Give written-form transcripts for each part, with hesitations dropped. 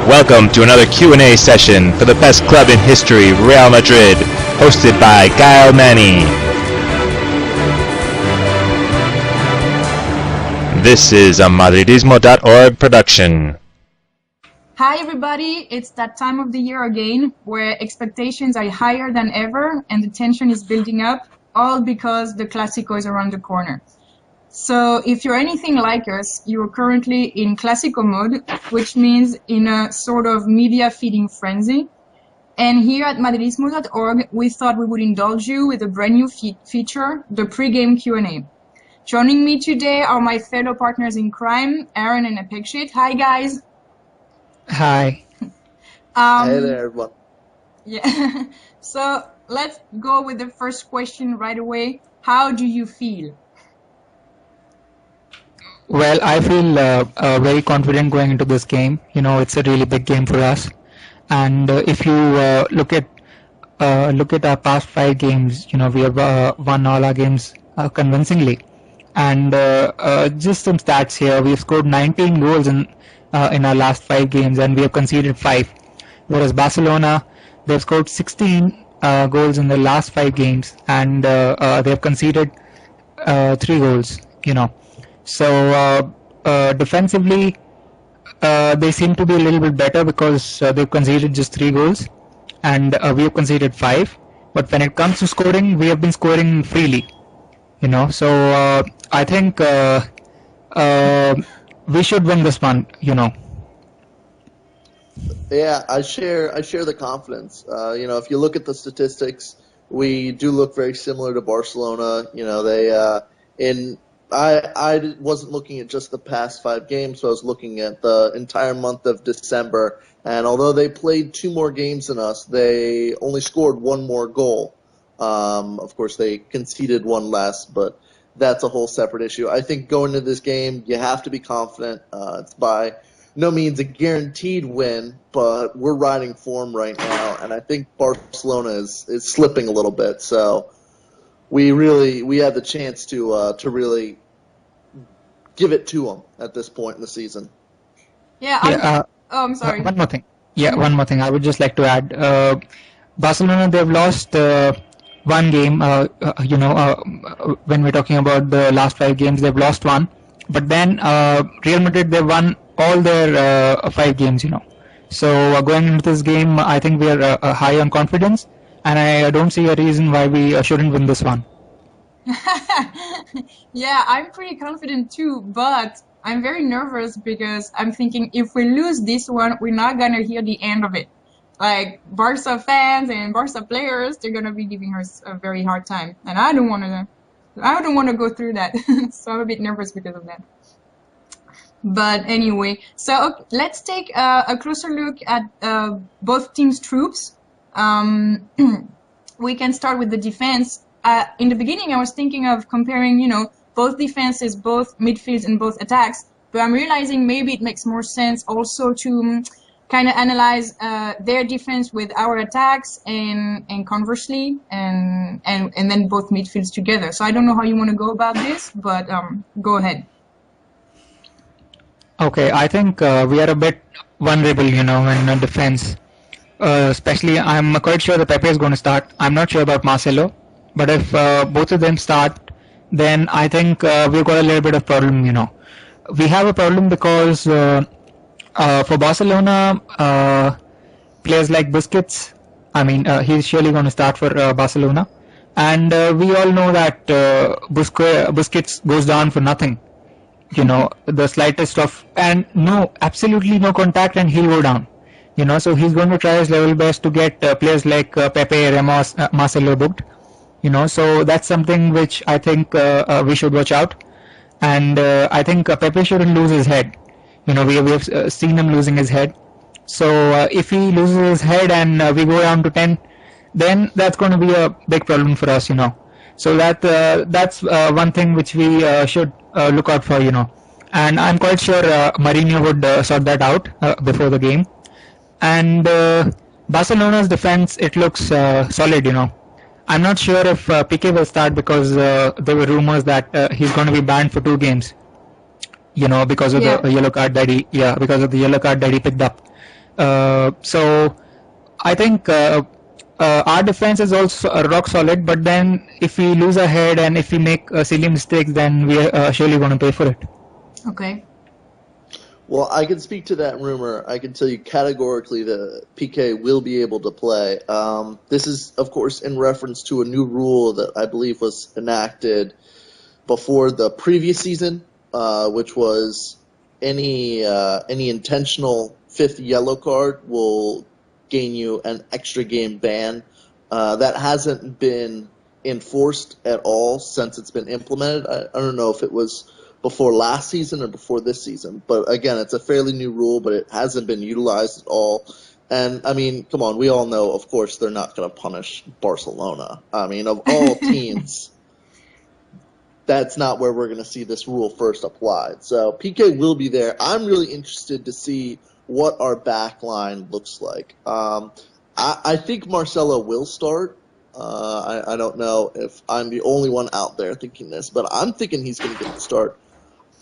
Welcome to another Q&A session for the best club in history, Real Madrid, hosted by Gaëlle. This is a Madridismo.org production. Hi everybody, it's that time of the year again where expectations are higher than ever and the tension is building up, all because the clásico is around the corner. So if you're anything like us, you're currently in clásico mode, which means in a sort of media feeding frenzy. And here at Madridismo.org, we thought we would indulge you with a brand new feature, the pregame Q&A. Joining me today are my fellow partners in crime, Aaron and Apakshit. Hi guys. Hi. Hey there, everyone. Yeah. So let's go with the first question right away. How do you feel? Well, I feel very confident going into this game. You know, it's a really big game for us. And if you look at our past 5 games, you know, we have won all our games convincingly. And just some stats here: we've scored 19 goals in our last 5 games, and we have conceded 5. Whereas Barcelona, they've scored 16 goals in the last 5 games, and they have conceded 3 goals. You know. So defensively, they seem to be a little bit better because they've conceded just 3 goals, and we have conceded 5. But when it comes to scoring, we have been scoring freely, you know. So I think we should win this one, you know. Yeah, I share the confidence. You know, if you look at the statistics, we do look very similar to Barcelona. You know, I wasn't looking at just the past 5 games, so I was looking at the entire month of December. And although they played 2 more games than us, they only scored 1 more goal. Of course, they conceded 1 less, but that's a whole separate issue. I think going into this game, you have to be confident. It's by no means a guaranteed win, but we're riding form right now, and I think Barcelona is slipping a little bit. So we have the chance to really give it to them at this point in the season. Yeah. I'm sorry. One more thing. Yeah, one more thing. I would just like to add. Barcelona, they've lost 1 game. You know, when we're talking about the last 5 games, they've lost 1. But then Real Madrid, they won all their 5 games. You know. So going into this game, I think we are high on confidence. And I don't see a reason why we shouldn't win this one. Yeah, I'm pretty confident too, but I'm very nervous because I'm thinking if we lose this one, we're not going to hear the end of it. Like, Barca fans and Barca players, they're going to be giving us a very hard time. And I don't want to go through that. So I'm a bit nervous because of that. But anyway, so okay, let's take a closer look at both teams' troops. We can start with the defense. In the beginning, I was thinking of comparing, you know, both defenses, both midfields and both attacks. But I'm realizing maybe it makes more sense also to kind of analyze their defense with our attacks and conversely, and then both midfields together. So I don't know how you want to go about this, but go ahead. Okay, I think we are a bit vulnerable, you know, in defense. Especially, I'm quite sure that Pepe is going to start. I'm not sure about Marcelo, but if both of them start, then I think we've got a little bit of problem, you know. We have a problem because for Barcelona, players like Busquets, I mean, he's surely going to start for Barcelona. And we all know that Busquets goes down for nothing. You know, the slightest of, and absolutely no contact and he'll go down. You know, so he's going to try his level best to get players like Pepe, Ramos, Marcelo booked. You know, so that's something which I think we should watch out. And I think Pepe shouldn't lose his head. You know, we have seen him losing his head. So if he loses his head and we go down to 10, then that's going to be a big problem for us, you know. So that's one thing which we should look out for, you know. And I'm quite sure Mourinho would sort that out before the game. And Barcelona's defense, it looks solid, you know. I'm not sure if Piqué will start because there were rumors that he's going to be banned for 2 games, you know, because of the yellow card that he picked up. So I think our defense is also rock solid, but then if we lose our head and if we make silly mistakes, then we are surely going to pay for it. Okay. Well, I can speak to that rumor. I can tell you categorically that PK will be able to play. This is, of course, in reference to a new rule that I believe was enacted before the previous season, which was any intentional fifth yellow card will gain you an extra game ban. That hasn't been enforced at all since it's been implemented. I don't know if it was before last season or before this season, but again, it's a fairly new rule, but it hasn't been utilized at all. And I mean, come on, we all know, of course, they're not going to punish Barcelona. I mean, of all teams, that's not where we're going to see this rule first applied. So PK will be there. I'm really interested to see what our back line looks like. I think Marcelo will start. I don't know if I'm the only one out there thinking this, but I'm thinking he's going to get the start.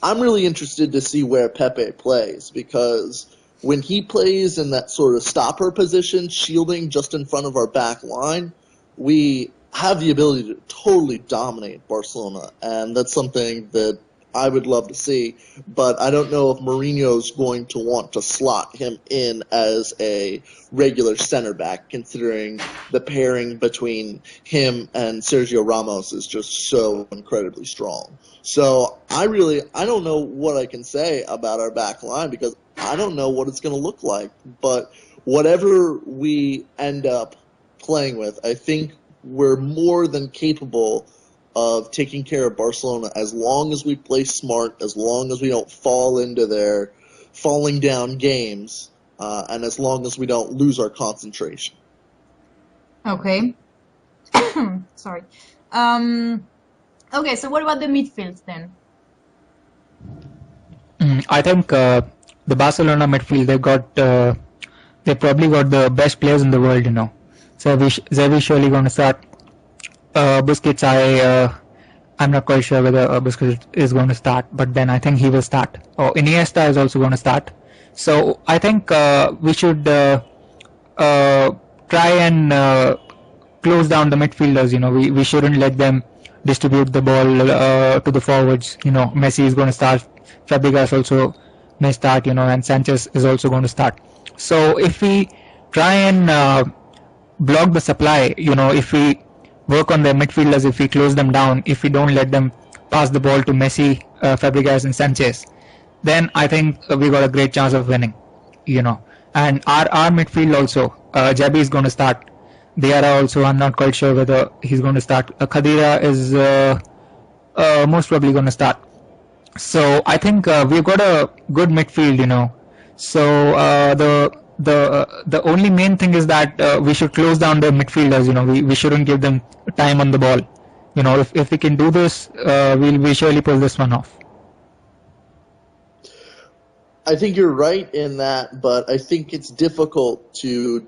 I'm really interested to see where Pepe plays, because when he plays in that sort of stopper position, shielding just in front of our back line, we have the ability to totally dominate Barcelona, and that's something that I would love to see, but I don't know if Mourinho's going to want to slot him in as a regular center back, considering the pairing between him and Sergio Ramos is just so incredibly strong. So I don't know what I can say about our back line, because I don't know what it's going to look like. But whatever we end up playing with, I think we're more than capable of taking care of Barcelona as long as we play smart, as long as we don't fall into their falling down games, and as long as we don't lose our concentration. Okay. Sorry. Okay, so what about the midfield then? I think the Barcelona midfield, they probably got the best players in the world, you know. So Xavi surely going to start. Busquets, I'm not quite sure whether Busquets is going to start, but then I think he will start. Or Iniesta is also going to start. So I think we should try and close down the midfielders. You know, we shouldn't let them distribute the ball to the forwards. You know, Messi is going to start. Fabregas also may start. You know, and Sanchez is also going to start. So if we try and block the supply, you know, if we work on the midfielders, if we close them down, if we don't let them pass the ball to Messi, Fabregas and Sanchez, then I think we got a great chance of winning, you know. And our midfield also, Jabi is going to start. Diarra also, I'm not quite sure whether he's going to start. Khadira is most probably going to start. So I think we've got a good midfield, you know. So the only main thing is that we should close down the midfielders. You know, we shouldn't give them time on the ball. You know, if we can do this, we'll surely pull this one off. I think you're right in that, but I think it's difficult to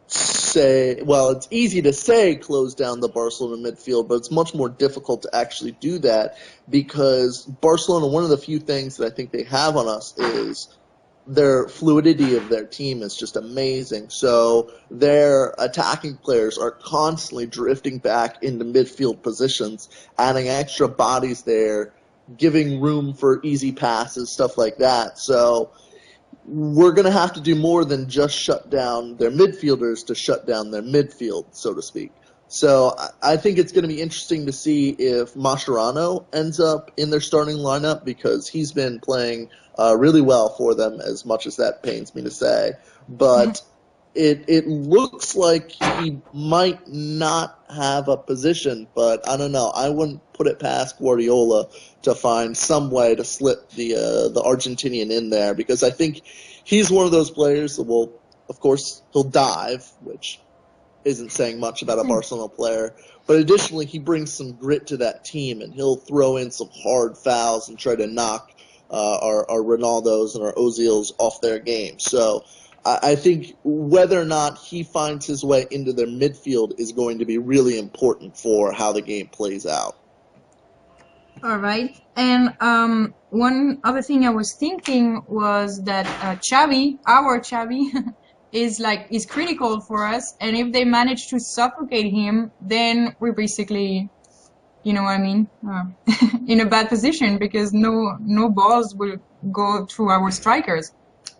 say, well, it's easy to say close down the Barcelona midfield, but it's much more difficult to actually do that, because Barcelona, one of the few things that I think they have on us is their fluidity of their team is just amazing. So their attacking players are constantly drifting back into midfield positions, adding extra bodies there, giving room for easy passes, stuff like that. So we're going to have to do more than just shut down their midfielders to shut down their midfield, so to speak. So I think it's going to be interesting to see if Mascherano ends up in their starting lineup, because he's been playing really well for them, as much as that pains me to say. But it looks like he might not have a position, but I don't know. I wouldn't put it past Guardiola to find some way to slip the Argentinian in there, because I think he's one of those players that will, of course, he'll dive, which isn't saying much about a Barcelona player. But additionally, he brings some grit to that team, and he'll throw in some hard fouls and try to knock our Ronaldos and our Ozils off their game. So I think whether or not he finds his way into their midfield is going to be really important for how the game plays out. All right. And one other thing I was thinking was that Xavi, our Xavi, is critical for us, and if they manage to suffocate him, then we're basically, you know what I mean, in a bad position because no balls will go through our strikers.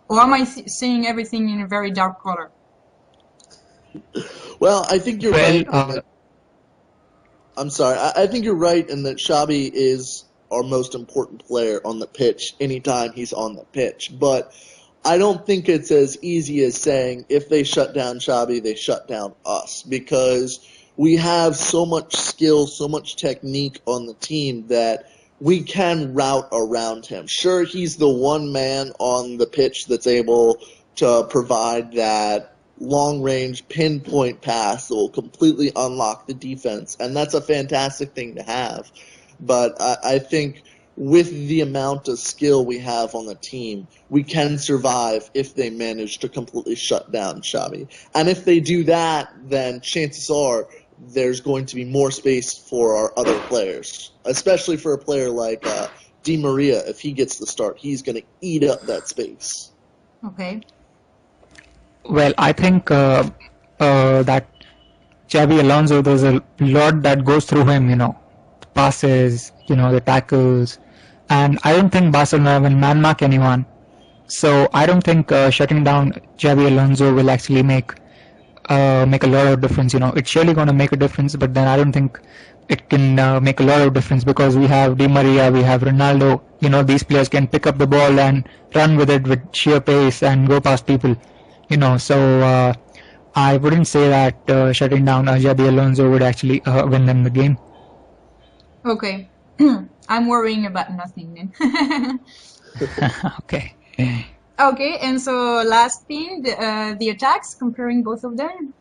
Or am I seeing everything in a very dark color? Well, I think you're right. I'm sorry. I think you're right in that Xabi is our most important player on the pitch anytime he's on the pitch. But I don't think it's as easy as saying if they shut down Xabi, they shut down us, because we have so much skill, so much technique on the team that we can route around him. Sure, he's the one man on the pitch that's able to provide that long-range pinpoint pass that will completely unlock the defense, and that's a fantastic thing to have. But I think with the amount of skill we have on the team, we can survive if they manage to completely shut down Xabi. And if they do that, then chances are there's going to be more space for our other players, especially for a player like Di Maria. If he gets the start, he's going to eat up that space. Okay. Well, I think that Xabi Alonso, there's a lot that goes through him, the passes, the tackles, and I don't think Barcelona will man-mark anyone. So I don't think shutting down Xabi Alonso will actually make a lot of difference. It's surely going to make a difference, but then I don't think it can make a lot of difference because we have Di Maria, we have Ronaldo. These players can pick up the ball and run with it with sheer pace and go past people. So I wouldn't say that shutting down Xabi Alonso would actually win them the game. Okay. I'm worrying about nothing then. Okay. Okay, and so last thing, the attacks, comparing both of them.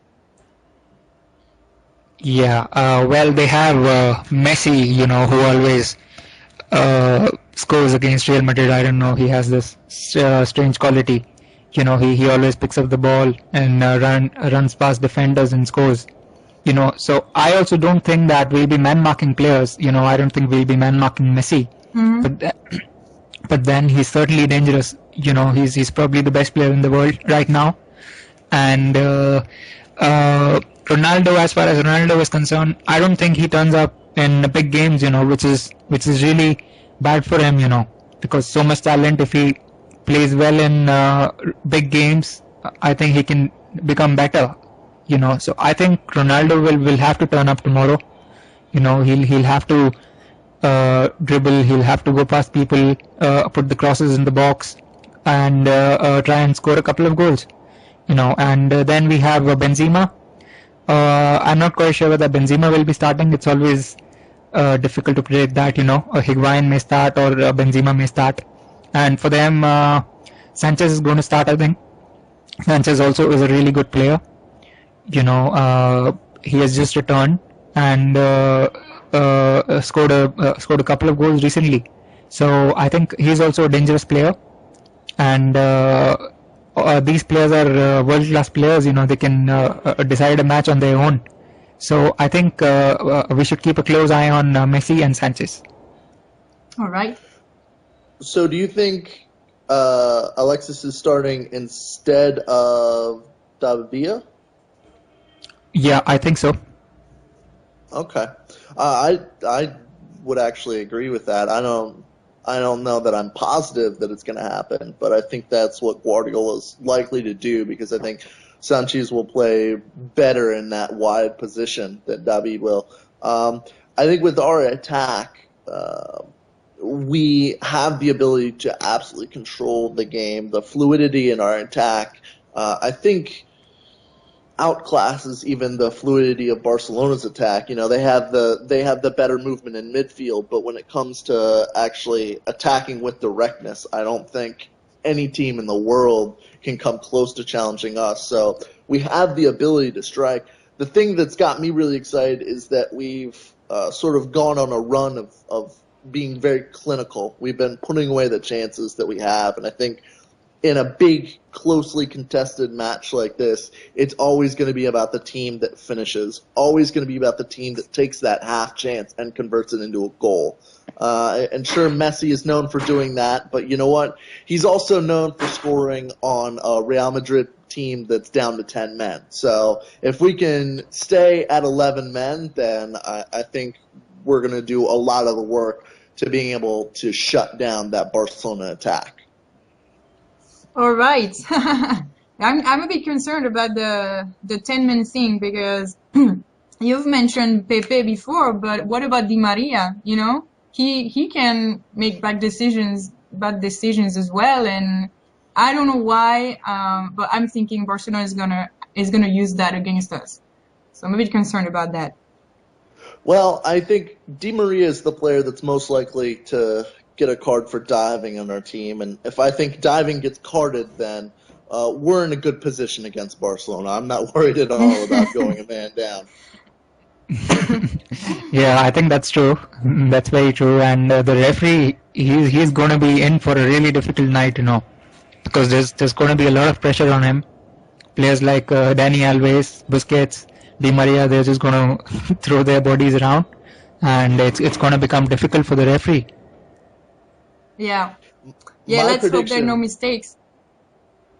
Yeah, well, they have Messi, who always scores against Real Madrid. I don't know, he has this strange quality. He always picks up the ball and runs past defenders and scores. So I also don't think that we'll be man-marking players. I don't think we'll be man-marking Messi. Mm-hmm. But then he's certainly dangerous. He's probably the best player in the world right now. And Ronaldo, as far as Ronaldo is concerned, I don't think he turns up in big games, which is really bad for him, because so much talent. If he plays well in big games, I think he can become better. So I think Ronaldo will have to turn up tomorrow. He'll have to dribble, he'll have to go past people, put the crosses in the box, and try and score a couple of goals. And then we have Benzema. I'm not quite sure whether Benzema will be starting. It's always difficult to predict that. Higuain may start or Benzema may start. And for them, Sanchez is going to start, I think. Sanchez also is a really good player. He has just returned and scored a couple of goals recently. So I think he's also a dangerous player. And these players are world-class players. They can decide a match on their own. So I think we should keep a close eye on Messi and Sanchez. All right. So do you think Alexis is starting instead of David Villa? Yeah, I think so. Okay. I would actually agree with that. I don't know that I'm positive that it's going to happen, but I think that's what Guardiola is likely to do because I think Sanchez will play better in that wide position than David will. I think with our attack, we have the ability to absolutely control the game. The fluidity in our attack, I think, outclasses even the fluidity of Barcelona's attack. They have the better movement in midfield, but when it comes to actually attacking with directness, I don't think any team in the world can come close to challenging us. So we have the ability to strike. The thing that's got me really excited is that we've sort of gone on a run of being very clinical. We've been putting away the chances that we have, and I think in a big, closely contested match like this, it's always going to be about the team that finishes, always going to be about the team that takes that half chance and converts it into a goal. And sure, Messi is known for doing that, but you know what? He's also known for scoring on a Real Madrid team that's down to 10 men. So if we can stay at 11 men, then I think we're going to do a lot of the work to being able to shut down that Barcelona attack. All right. I'm a bit concerned about the 10-man thing because you've mentioned Pepe before, but what about Di Maria? You know, he can make bad decisions as well, and I don't know why, but I'm thinking Barcelona is gonna use that against us. So I'm a bit concerned about that. Well, I think Di Maria is the player that's most likely to get a card for diving on our team, and if I think diving gets carded, then we're in a good position against Barcelona. I'm not worried at all about going a man down. Yeah, I think that's true. That's very true. And the referee, he's going to be in for a really difficult night, you know, because there's going to be a lot of pressure on him. Players like Dani Alves, Busquets, Di Maria, they're just going to throw their bodies around, and it's going to become difficult for the referee. Yeah. My Let's hope there are prediction- no mistakes.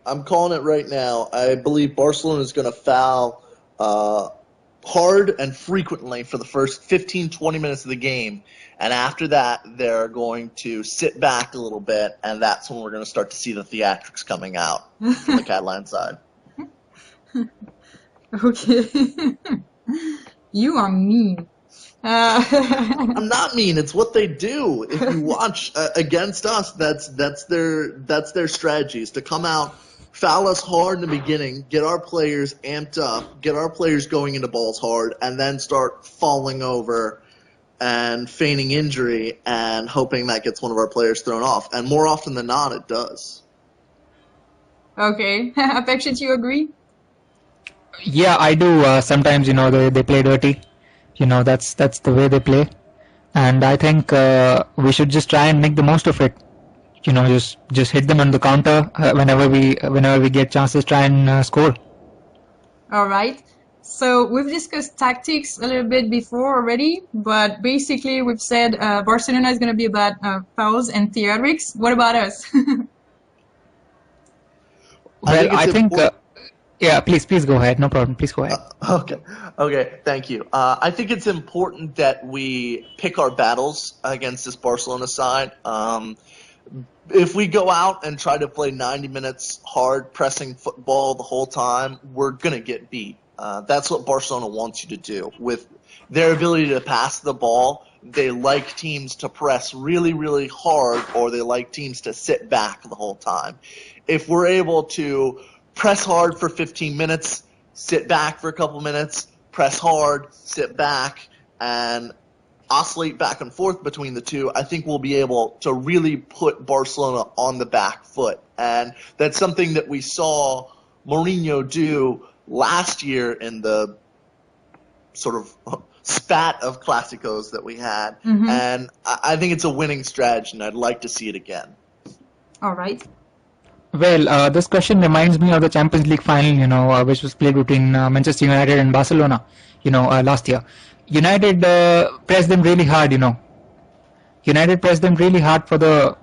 I'm calling it right now. I believe Barcelona is going to foul hard and frequently for the first 15, 20 minutes of the game. And after that, they're going to sit back a little bit, and that's when we're going to start to see the theatrics coming out from the Catalan side. Okay. You are mean. I'm not mean. It's what they do. If you watch against us, that's their strategy is to come out, foul us hard in the beginning, get our players amped up, get our players going into balls hard, and then start falling over and feigning injury and hoping that gets one of our players thrown off. And more often than not, it does. Okay. Apakshit, you agree? Yeah, I do. Sometimes, you know, they play dirty. You know, that's the way they play. And I think we should just try and make the most of it. You know, just hit them on the counter whenever we get chances, try and score. All right. So we've discussed tactics a little bit before already, but basically we've said Barcelona is going to be about fouls and theatrics. What about us? Well, I think yeah, please go ahead. No problem. Please go ahead. Okay. Thank you. I think it's important that we pick our battles against this Barcelona side. If we go out and try to play 90 minutes hard pressing football the whole time, we're gonna get beat. That's what Barcelona wants you to do. With their ability to pass the ball, they like teams to press really, really hard, or they like teams to sit back the whole time. If we're able to press hard for 15 minutes, sit back for a couple minutes, press hard, sit back, and oscillate back and forth between the two, I think we'll be able to really put Barcelona on the back foot. And that's something that we saw Mourinho do last year in the sort of spat of Clásicos that we had. Mm-hmm. And I think it's a winning strategy, and I'd like to see it again. All right. Well, this question reminds me of the Champions League final, you know, which was played between Manchester United and Barcelona, you know, last year. United pressed them really hard, you know. United pressed them really hard for the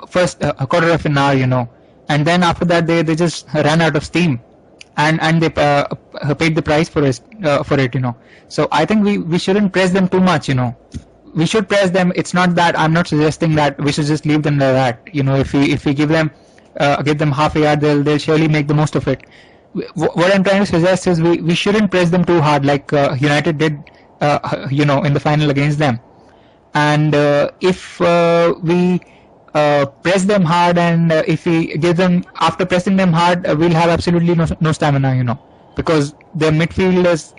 first quarter of an hour, you know, and then after that they just ran out of steam, and they paid the price for it, you know. So I think we shouldn't press them too much, you know. We should press them. It's not that I'm not suggesting that we should just leave them like that. You know, if we give them half a yard, they'll surely make the most of it. What I'm trying to suggest is we shouldn't press them too hard like United did, you know, in the final against them. And if we press them hard, and if we give them, after pressing them hard, we'll have absolutely no stamina, you know, because their midfield is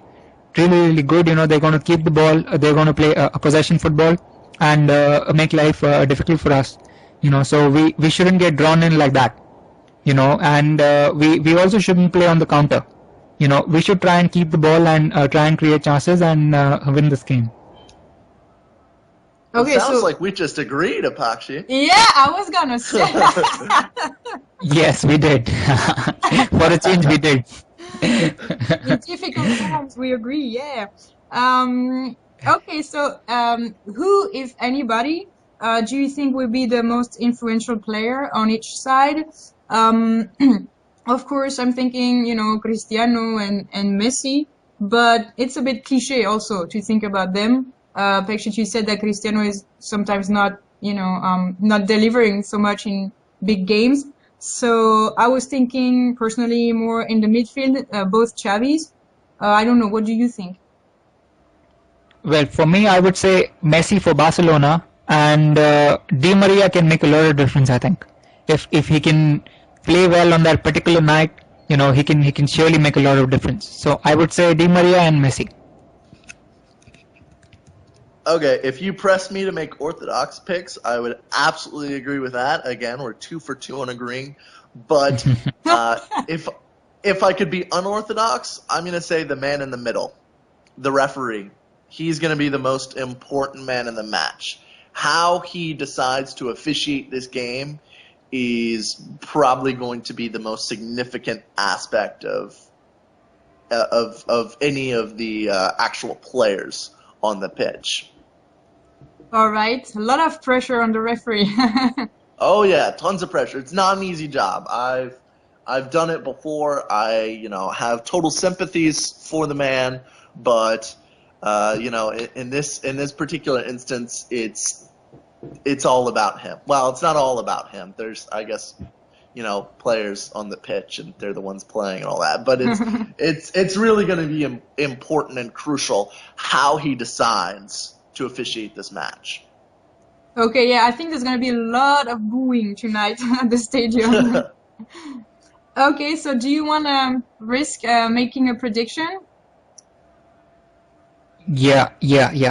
really, really good. You know, they're going to keep the ball, they're going to play a possession football, and make life difficult for us, you know. So we shouldn't get drawn in like that, you know. And we also shouldn't play on the counter, you know. We should try and keep the ball and try and create chances and win this game. Okay, sounds so like we just agreed, Apakshi. yeah, I was gonna say. Yes, we did. For a change, we did. In difficult times, we agree. Yeah. Okay, so who, if anybody, do you think will be the most influential player on each side? Um, of course, I'm thinking, Cristiano and Messi, but it's a bit cliche also to think about them. Apakshit, you said that Cristiano is sometimes not, not delivering so much in big games. So I was thinking personally more in the midfield, both Xavis. I don't know. What do you think? Well, for me, I would say Messi for Barcelona, and Di Maria can make a lot of difference. I think if he can play well on that particular night, he can surely make a lot of difference. So I would say Di Maria and Messi. Okay, if you press me to make orthodox picks, I would absolutely agree with that. Again, we're 2 for 2 on agreeing. But if I could be unorthodox, I'm going to say the man in the middle, the referee. He's going to be the most important man in the match. How he decides to officiate this game is probably going to be the most significant aspect of any of the actual players on the pitch. All right. A lot of pressure on the referee. Oh yeah, tons of pressure. It's not an easy job. I've done it before. I have total sympathies for the man, but in this particular instance, it's all about him. Well, it's not all about him. There's, I guess, players on the pitch, and they're the ones playing and all that. But it's really going to be important and crucial how he decides to officiate this match. Okay, yeah, I think there's going to be a lot of booing tonight at the stadium. Okay, so do you want to risk making a prediction? Yeah.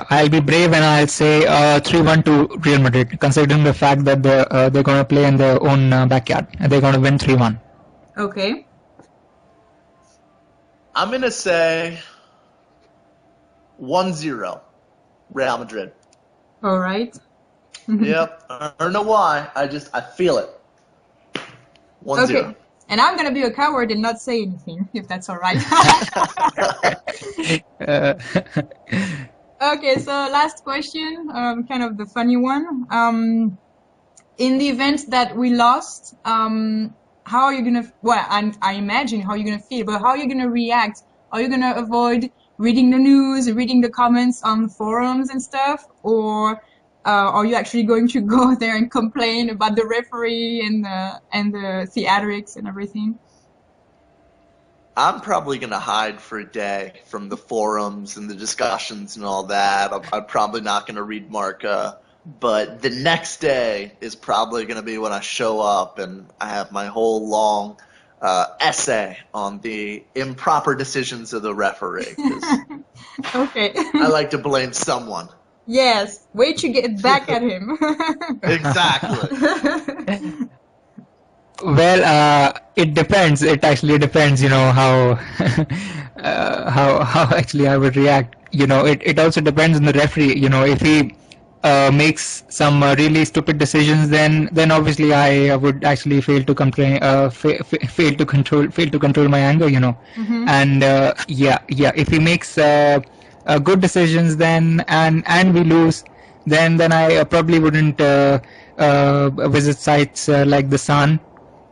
I'll be brave and I'll say 3-1 to Real Madrid, considering the fact that they're going to play in their own backyard and they're going to win 3-1. Okay. I'm going to say 1-0 Real Madrid. All right. Yep. I don't know why. I feel it. 1-0. Okay. And I'm going to be a coward and not say anything, if that's all right. Okay, so last question, kind of the funny one. In the event that we lost, how are you going to, well, I imagine how you're going to feel, but how are you going to react? Are you going to avoid reading the news, reading the comments on forums and stuff? Or are you actually going to go there and complain about the referee and the theatrics and everything? I'm probably going to hide for a day from the forums and the discussions and all that. I'm probably not going to read Marca. But the next day is probably going to be when I show up and I have my whole long essay on the improper decisions of the referee. Okay. I like to blame someone. Yes, way to get back at him. Exactly. Well, it depends. It actually depends, how how actually I would react. It also depends on the referee. If he makes some really stupid decisions, then obviously I would actually fail to complain, fail to control my anger. And if he makes good decisions, then and we lose, then I probably wouldn't visit sites like the Sun.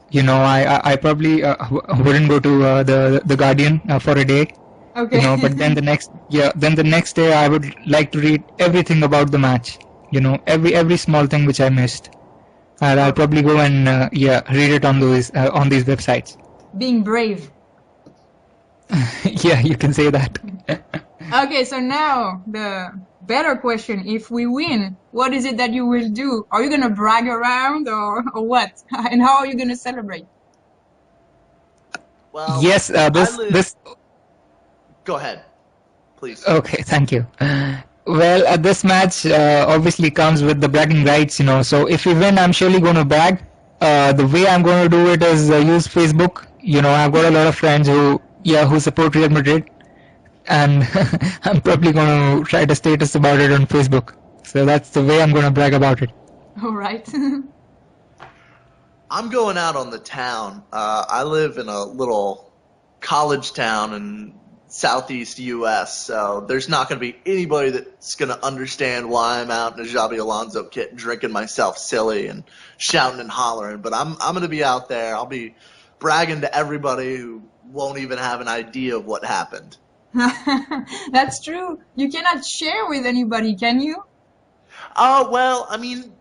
I probably wouldn't go to the Guardian for a day. Okay. But then the next day I would like to read everything about the match. Every small thing which I missed. I'll probably go and read it on these websites. Being brave. Yeah, you can say that. Okay, so now the better question. If we win, what is it that you will do? Are you going to brag around or what? And how are you going to celebrate? Well, yes, this. Go ahead, please. Okay, thank you. Well, this match obviously comes with the bragging rights, So if we win, I'm surely going to brag. The way I'm going to do it is use Facebook. I've got a lot of friends who support Real Madrid, and I'm probably going to write a status about it on Facebook. So that's the way I'm going to brag about it. All right. I'm going out on the town. I live in a little college town in southeast U.S., so there's not going to be anybody that's going to understand why I'm out in a Xabi Alonso kit drinking myself silly and shouting and hollering. But I'm going to be out there. I'll be bragging to everybody who won't even have an idea of what happened. That's true. You cannot share with anybody, can you? Well, I mean,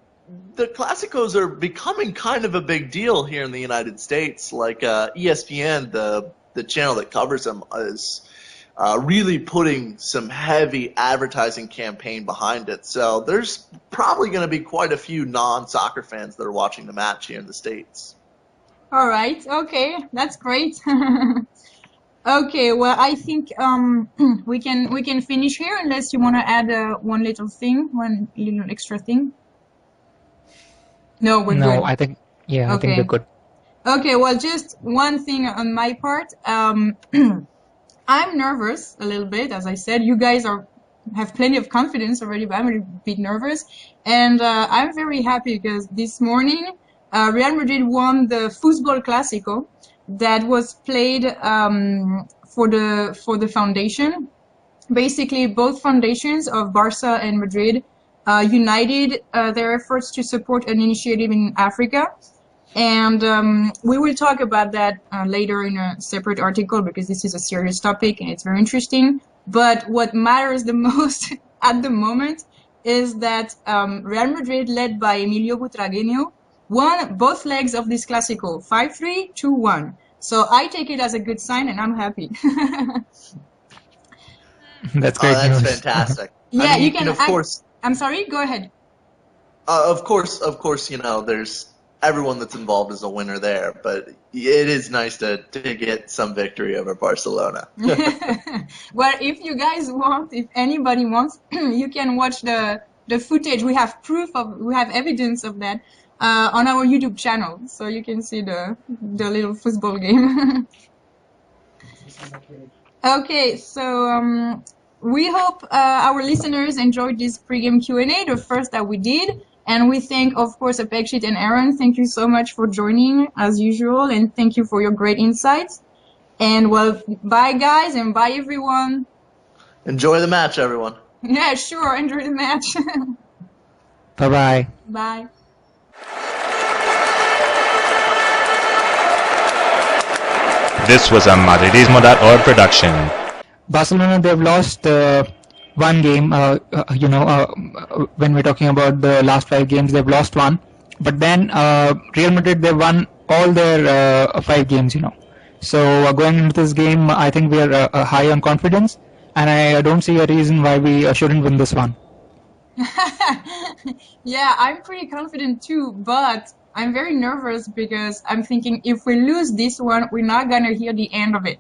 the Clásicos are becoming kind of a big deal here in the United States. Like ESPN, the channel that covers them, is really putting some heavy advertising campaign behind it. So there's probably going to be quite a few non-soccer fans that are watching the match here in the States. All right. Okay, that's great. Okay, well, I think we can finish here unless you want to add one little extra thing. No, we're good. No, I think I think we're good. Okay, well, just one thing on my part. I'm nervous a little bit, as I said. You guys have plenty of confidence already, but I'm a bit nervous. And I'm very happy because this morning Real Madrid won the Football Clásico that was played for the foundation. Basically, both foundations of Barca and Madrid united their efforts to support an initiative in Africa. And we will talk about that later in a separate article because this is a serious topic and it's very interesting. But what matters the most at the moment is that Real Madrid, led by Emilio Butragueño, won both legs of this Clásico, 5-3, 2-1. So I take it as a good sign and I'm happy. That's great news. That's fantastic. Yeah, I mean, you can. of course. I'm sorry. Go ahead. Of course. There's everyone that's involved is a winner there, but it is nice to get some victory over Barcelona. Well, if you guys want, if anybody wants, you can watch the footage. We have evidence of that on our YouTube channel, so you can see the little football game. Okay, so we hope our listeners enjoyed this pregame Q&A, the first that we did. And we thank, of course, Apakshit and Aaron. Thank you so much for joining, as usual, and thank you for your great insights. And, well, bye, guys, and bye, everyone. Enjoy the match, everyone. Yeah, sure. Enjoy the match. Bye-bye. Bye. This was a Madridismo.org production. Barcelona, they've lost one game. When we're talking about the last 5 games, they've lost one. But then Real Madrid, they won all their 5 games, So going into this game, I think we are high on confidence. And I don't see a reason why we shouldn't win this one. Yeah, I'm pretty confident too, but I'm very nervous because I'm thinking if we lose this one, we're not going to hear the end of it.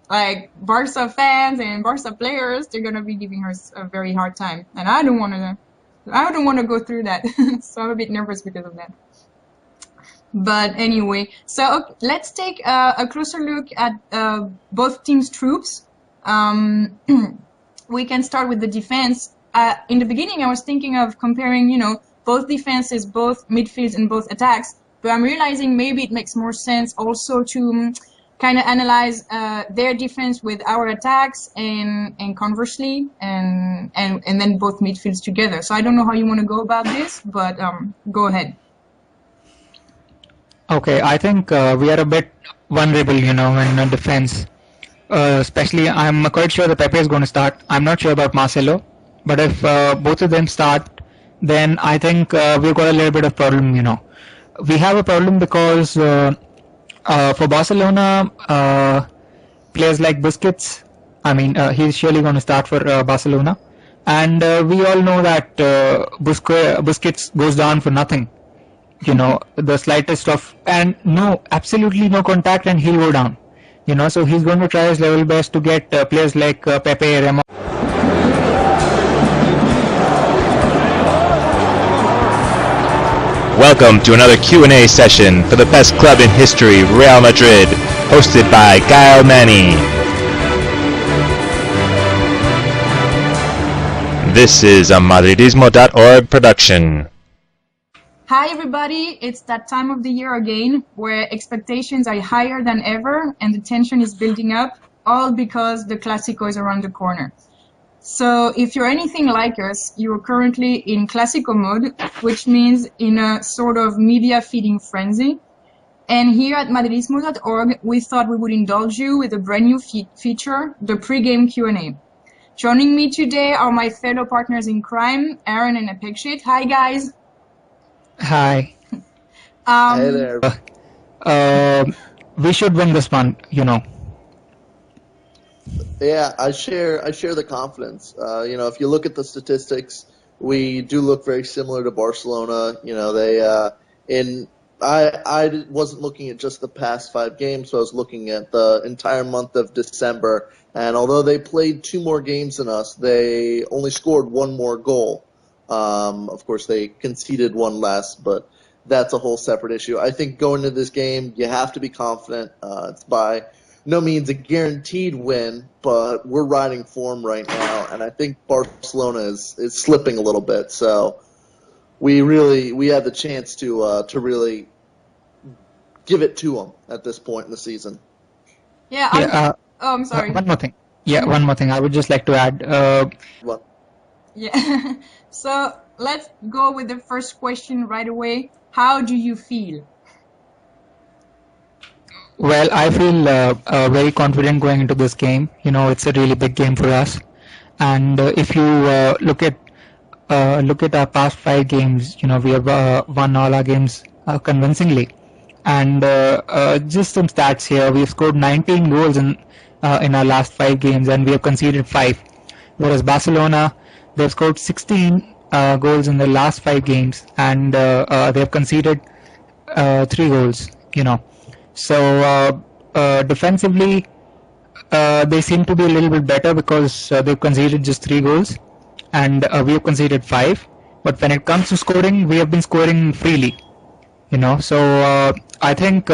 Like, Barca fans and Barca players, they're going to be giving us a very hard time. And I don't want to go through that. So I'm a bit nervous because of that. But anyway, so let's take a closer look at both teams' troops. We can start with the defense. In the beginning, I was thinking of comparing, both defenses, both midfields and both attacks. But I'm realizing maybe it makes more sense also to kind of analyze their defense with our attacks and conversely, and then both midfields together. So I don't know how you want to go about this, but go ahead. Okay, I think we are a bit vulnerable, in defense. Especially, I'm quite sure that Pepe is going to start. I'm not sure about Marcelo, but if both of them start, then I think we've got a little bit of problem, We have a problem because for Barcelona, players like Busquets, he's surely going to start for Barcelona. And we all know that Busquets goes down for nothing. The slightest of, and absolutely no contact and he'll go down. So he's going to try his level best to get players like Pepe, Ramos. Welcome to another Q&A session for the best club in history, Real Madrid, hosted by Gaëlle. This is a Madridismo.org production. Hi everybody, it's that time of the year again where expectations are higher than ever and the tension is building up, all because the clásico is around the corner. So if you're anything like us, you're currently in clásico mode, which means in a sort of media feeding frenzy. And here at Madridismo.org, we thought we would indulge you with a brand new feature, the pregame Q&A. Joining me today are my fellow partners in crime, Aaron and Apakshit. Hi guys. Hi. Hey there. We should win this one, Yeah, I share the confidence. If you look at the statistics, we do look very similar to Barcelona. I wasn't looking at just the past 5 games, so I was looking at the entire month of December. And although they played 2 more games than us, they only scored 1 more goal. Of course, they conceded 1 less, but that's a whole separate issue. I think going into this game, you have to be confident. It's by no means a guaranteed win, but we're riding form right now, and I think Barcelona is slipping a little bit. So we have the chance to really give it to them at this point in the season. I'm sorry. One more thing. One more thing. I would just like to add. Yeah. So let's go with the first question right away. How do you feel? Well, I feel very confident going into this game. It's a really big game for us. And if you look at our past 5 games, we have won all our games convincingly. And just some stats here: we've scored 19 goals in our last 5 games, and we have conceded 5. Whereas Barcelona, they've scored 16 goals in the last 5 games, and they have conceded 3 goals. So defensively, they seem to be a little bit better because they've conceded just 3 goals, and we have conceded 5. But when it comes to scoring, we have been scoring freely. So I think